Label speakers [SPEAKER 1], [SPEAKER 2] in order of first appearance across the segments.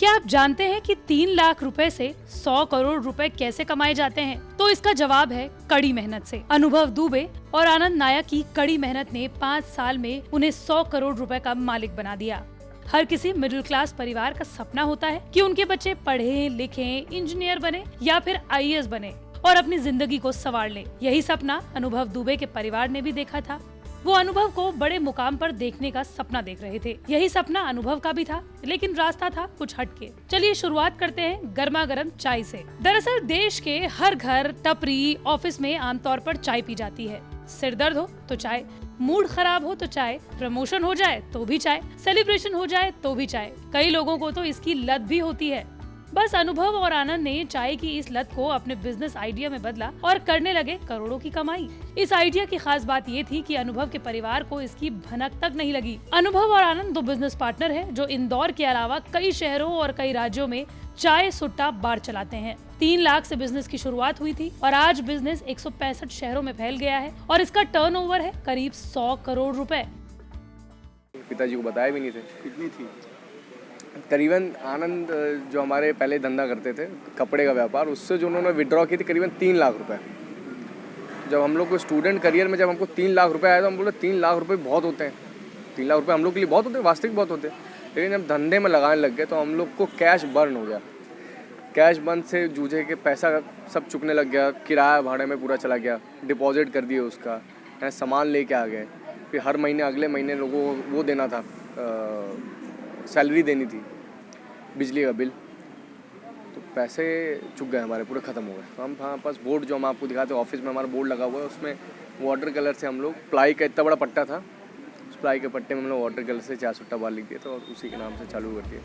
[SPEAKER 1] क्या आप जानते हैं कि 3 लाख रुपए से 100 करोड़ रुपए कैसे कमाए जाते हैं? तो इसका जवाब है कड़ी मेहनत से। अनुभव दुबे और आनंद नायक की कड़ी मेहनत ने 5 साल में उन्हें 100 करोड़ रुपए का मालिक बना दिया। हर किसी मिडिल क्लास परिवार का सपना होता है कि उनके बच्चे पढ़े लिखे, इंजीनियर बने या फिर आईएएस बने और अपनी जिंदगी को संवार ले। यही सपना अनुभव दुबे के परिवार ने भी देखा था। वो अनुभव को बड़े मुकाम पर देखने का सपना देख रहे थे। यही सपना अनुभव का भी था, लेकिन रास्ता था कुछ हटके। चलिए शुरुआत करते हैं गर्मा गर्म चाय से। दरअसल देश के हर घर, टपरी, ऑफिस में आमतौर पर चाय पी जाती है। सिर दर्द हो तो चाय, मूड खराब हो तो चाय, प्रमोशन हो जाए तो भी चाय, सेलिब्रेशन हो जाए तो भी चाय। कई लोगों को तो इसकी लत भी होती है। बस अनुभव और आनंद ने चाय की इस लत को अपने बिजनेस आइडिया में बदला और करने लगे करोड़ों की कमाई। इस आइडिया की खास बात ये थी कि अनुभव के परिवार को इसकी भनक तक नहीं लगी। अनुभव और आनंद 2 बिजनेस पार्टनर हैं जो इंदौर के अलावा कई शहरों और कई राज्यों में चाय सुट्टा बार चलाते हैं। 3 लाख से बिजनेस की शुरुआत हुई थी और आज बिजनेस 165 शहरों में फैल गया है और इसका टर्नओवर है करीब 100 करोड़ रुपए।
[SPEAKER 2] पिताजी को बताया भी नहीं थे।
[SPEAKER 3] कितनी थी?
[SPEAKER 2] करीबन आनंद जो हमारे पहले धंधा करते थे कपड़े का व्यापार, उससे जो उन्होंने विड्रॉ की थी करीबन 3 लाख रुपए। जब हम लोग को स्टूडेंट करियर में जब हमको 3 लाख रुपए आया तो हम बोले 3 लाख रुपए बहुत होते हैं। 3 लाख रुपए हम लोग के लिए बहुत होते हैं, वास्तविक बहुत होते हैं। लेकिन जब धंधे में लगाने लग गए तो हम लोग को कैश बर्न हो गया। कैश बर्न से जूझे के पैसा सब चुकने लग गया, किराया भाड़े में पूरा चला गया, डिपॉजिट कर दिए उसका, सामान लेके आ गए। फिर हर महीने अगले महीने लोगों को वो देना था, सैलरी देनी थी, बिजली का बिल, तो पैसे चुक गए हमारे, पूरे ख़त्म हो गए। तो हम हमारे पास बोर्ड जो हम आपको दिखाते हैं, ऑफिस में हमारा बोर्ड लगा हुआ है, उसमें वाटर कलर से हम लोग, प्लाई का इतना बड़ा पट्टा था, उस प्लाई के पट्टे में हम लोग वाटर कलर से चाय सुट्टा बार लिख दिए थे और उसी के नाम से चालू कर दिए।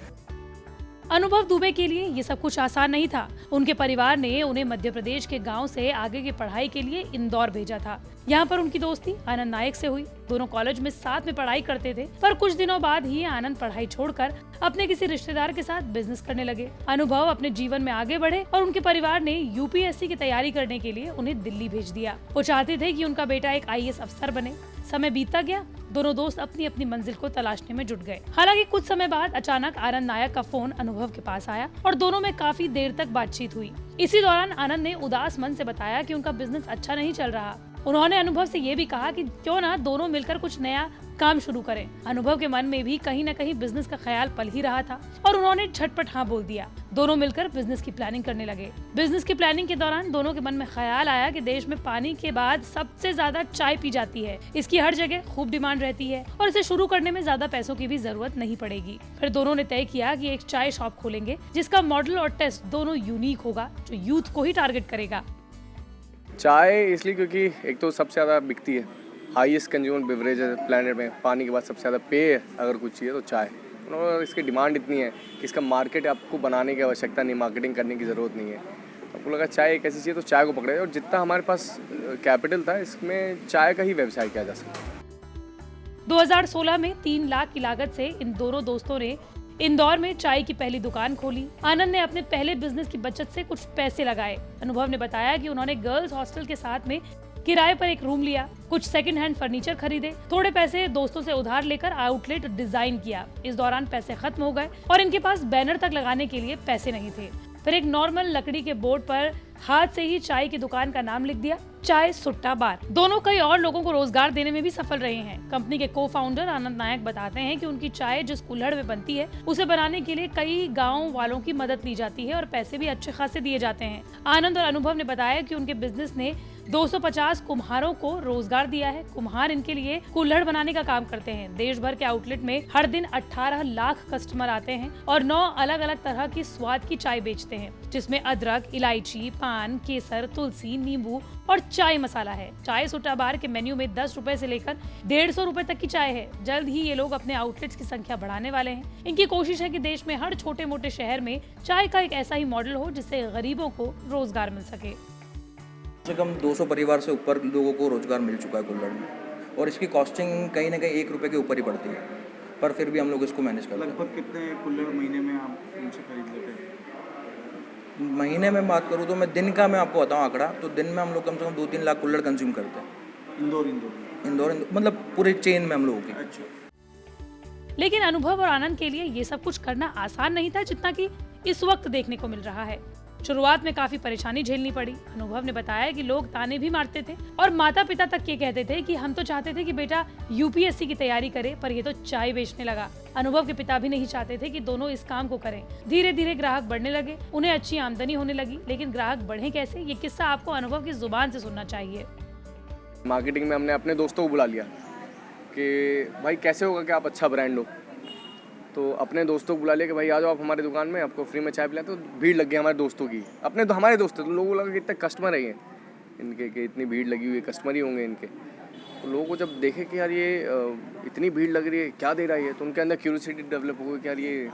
[SPEAKER 1] अनुभव दुबे के लिए ये सब कुछ आसान नहीं था। उनके परिवार ने उन्हें मध्य प्रदेश के गांव से आगे की पढ़ाई के लिए इंदौर भेजा था। यहाँ पर उनकी दोस्ती आनंद नायक से हुई। दोनों कॉलेज में साथ में पढ़ाई करते थे, पर कुछ दिनों बाद ही आनंद पढ़ाई छोड़कर अपने किसी रिश्तेदार के साथ बिजनेस करने लगे। अनुभव अपने जीवन में आगे बढ़े और उनके परिवार ने यूपीएससी की तैयारी करने के लिए उन्हें दिल्ली भेज दिया। वो चाहते थे कि उनका बेटा एक आईएएस अफसर बने। समय बीतता गया, दोनों दोस्त अपनी अपनी मंजिल को तलाशने में जुट गए। हालांकि कुछ समय बाद अचानक आनंद नायक का फोन अनुभव के पास आया और दोनों में काफी देर तक बातचीत हुई। इसी दौरान आनंद ने उदास मन से बताया कि उनका बिजनेस अच्छा नहीं चल रहा। उन्होंने अनुभव से ये भी कहा कि क्यों ना दोनों मिलकर कुछ नया काम शुरू करें। अनुभव के मन में भी कहीं न कहीं बिजनेस का ख्याल पल ही रहा था और उन्होंने झटपट हाँ बोल दिया। दोनों मिलकर बिजनेस की प्लानिंग करने लगे। बिजनेस की प्लानिंग के दौरान दोनों के मन में ख्याल आया कि देश में पानी के बाद सबसे ज्यादा चाय पी जाती है, इसकी हर जगह खूब डिमांड रहती है और इसे शुरू करने में ज्यादा पैसों की भी जरूरत नहीं पड़ेगी। फिर दोनों ने तय किया कि एक चाय शॉप खोलेंगे जिसका मॉडल और टेस्ट दोनों यूनिक होगा, जो यूथ को ही टारगेट करेगा।
[SPEAKER 2] चाय इसलिए क्योंकि एक तो सबसे ज़्यादा बिकती है, हाईएस्ट कंज्यूमर बेवरेज है प्लेनेट में। पानी के बाद सबसे ज़्यादा पेय अगर कुछ चाहिए तो चाय। और इसकी डिमांड इतनी है कि इसका मार्केट आपको बनाने की आवश्यकता नहीं, मार्केटिंग करने की ज़रूरत नहीं है। आपको लगा चाय एक ऐसी चीज़ तो चाय को पकड़े, और जितना हमारे पास कैपिटल था इसमें चाय का ही व्यवसाय किया जा सकता।
[SPEAKER 1] 2016 में 3 लाख की लागत से इन दोनों दोस्तों ने इंदौर में चाय की पहली दुकान खोली। आनंद ने अपने पहले बिजनेस की बचत से कुछ पैसे लगाए। अनुभव ने बताया कि उन्होंने गर्ल्स हॉस्टल के साथ में किराए पर एक रूम लिया, कुछ सेकंड हैंड फर्नीचर खरीदे, थोड़े पैसे दोस्तों से उधार लेकर आउटलेट डिजाइन किया। इस दौरान पैसे खत्म हो गए और इनके पास बैनर तक लगाने के लिए पैसे नहीं थे। फिर एक नॉर्मल लकड़ी के बोर्ड पर हाथ से ही चाय की दुकान का नाम लिख दिया, चाय सुट्टा बार। दोनों कई और लोगों को रोजगार देने में भी सफल रहे हैं। कंपनी के को फाउंडर आनंद नायक बताते हैं कि उनकी चाय जिस कुल्हड़ में बनती है उसे बनाने के लिए कई गांव वालों की मदद ली जाती है और पैसे भी अच्छे खासे दिए जाते हैं। आनंद और अनुभव ने बताया कि उनके बिजनेस ने 250 कुम्हारों को रोजगार दिया है। कुम्हार इनके लिए कुल्हड़ बनाने का काम करते हैं। देश भर के आउटलेट में हर दिन 18 लाख कस्टमर आते हैं और 9 अलग अलग तरह की स्वाद की चाय बेचते हैं, जिसमें अदरक, इलायची, पान, केसर, तुलसी, नींबू और चाय मसाला है। चाय सुट्टा बार के मेन्यू में 10 रुपए से लेकर 150 रुपए तक की चाय है। जल्द ही ये लोग अपने आउटलेट्स की संख्या बढ़ाने वाले हैं। इनकी कोशिश है कि देश में हर छोटे मोटे शहर में चाय का एक ऐसा ही मॉडल हो जिससे गरीबों को रोजगार मिल सके।
[SPEAKER 4] कम से कम 200 परिवार से ऊपर लोगों को रोजगार मिल चुका है कुल्हड़ में, और इसकी कॉस्टिंग कहीं ना कहीं 1 रुपये के ऊपर ही पड़ती है, पर फिर भी हम लोग इसको मैनेज करते हैं।
[SPEAKER 3] लगभग कितने कुल्हड़ महीने में आप उनसे खरीद लेते हैं?
[SPEAKER 4] महीने में बात करूँ तो मैं दिन का मैं आपको बताऊँ आंकड़ा, तो दिन में हम लोग कम से कम 2-3 लाख कुल्हड़ कंज्यूम करते हैं।
[SPEAKER 3] इंदौर
[SPEAKER 4] मतलब पूरे चेन में हम लोगों की।
[SPEAKER 3] अच्छा।
[SPEAKER 1] लेकिन अनुभव और आनंद के लिए ये सब कुछ करना आसान नहीं था जितना कि इस वक्त देखने को मिल रहा है। शुरुआत में काफी परेशानी झेलनी पड़ी। अनुभव ने बताया कि लोग ताने भी मारते थे और माता पिता तक ये कहते थे कि हम तो चाहते थे कि बेटा यूपीएससी की तैयारी करे, पर ये तो चाय बेचने लगा। अनुभव के पिता भी नहीं चाहते थे कि दोनों इस काम को करें। धीरे धीरे ग्राहक बढ़ने लगे, उन्हें अच्छी आमदनी होने लगी, लेकिन ग्राहक बढ़े कैसे, ये किस्सा आपको अनुभव की जुबान से सुनना चाहिए।
[SPEAKER 2] मार्केटिंग में हमने अपने दोस्तों को बुला लिया कि भाई कैसे होगा कि आप अच्छा ब्रांड हो, तो अपने दोस्तों को बुला लिया कि भाई आ जाओ आप हमारी दुकान में, आपको फ्री में चाय पिलाएं। तो भीड़ लग गई हमारे दोस्तों की, हमारे दोस्त थे, तो लोगों को लगा कि इतने कस्टमर है इनके कि इतनी भीड़ लगी हुई है, कस्टमर ही होंगे इनके। तो लोगों को जब देखे कि यार ये इतनी भीड़ लग रही है, क्या दे रहा है, तो उनके अंदर क्यूरियोसिटी डेवलप हो गई कि यार ये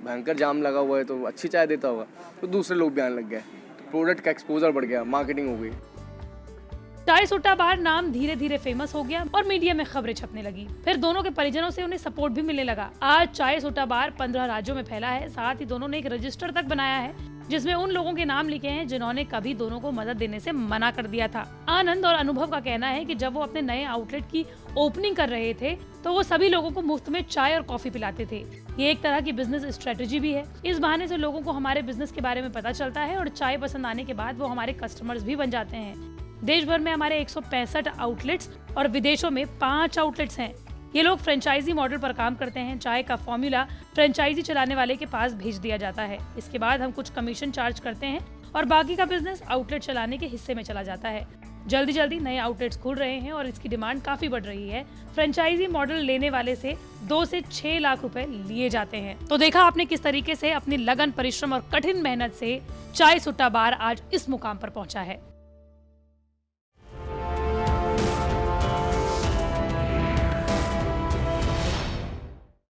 [SPEAKER 2] भयंकर जाम लगा हुआ है तो अच्छी चाय देता होगा। तो दूसरे लोग भी आने लग गए, तो प्रोडक्ट का एक्सपोजर बढ़ गया, मार्केटिंग हो गई।
[SPEAKER 1] चाय सुट्टा बार नाम धीरे धीरे फेमस हो गया और मीडिया में खबरें छपने लगी। फिर दोनों के परिजनों से उन्हें सपोर्ट भी मिलने लगा। आज चाय सुट्टा बार 15 राज्यों में फैला है। साथ ही दोनों ने एक रजिस्टर तक बनाया है जिसमें उन लोगों के नाम लिखे हैं जिन्होंने कभी दोनों को मदद देने से मना कर दिया था। आनंद और अनुभव का कहना है कि जब वो अपने नए आउटलेट की ओपनिंग कर रहे थे तो वो सभी लोगों को मुफ्त में चाय और कॉफी पिलाते थे। ये एक तरह की बिजनेस स्ट्रेटेजी भी है। इस बहाने से लोगों को हमारे बिजनेस के बारे में पता चलता है और चाय पसंद आने के बाद वो हमारे कस्टमर्स भी बन जाते हैं। देश भर में हमारे 165 आउटलेट्स और विदेशों में 5 आउटलेट्स हैं। ये लोग फ्रेंचाइजी मॉडल पर काम करते हैं। चाय का फॉर्मूला फ्रेंचाइजी चलाने वाले के पास भेज दिया जाता है। इसके बाद हम कुछ कमीशन चार्ज करते हैं और बाकी का बिजनेस आउटलेट चलाने के हिस्से में चला जाता है। जल्दी जल्दी नए आउटलेट्स खुल रहे हैं और इसकी डिमांड काफी बढ़ रही है। फ्रेंचाइजी मॉडल लेने वाले से 2 से 6 लाख रुपए लिए जाते हैं। तो देखा आपने किस तरीके से अपनी लगन, परिश्रम और कठिन मेहनत से चाय सुट्टा बार आज इस मुकाम पर पहुंचा है।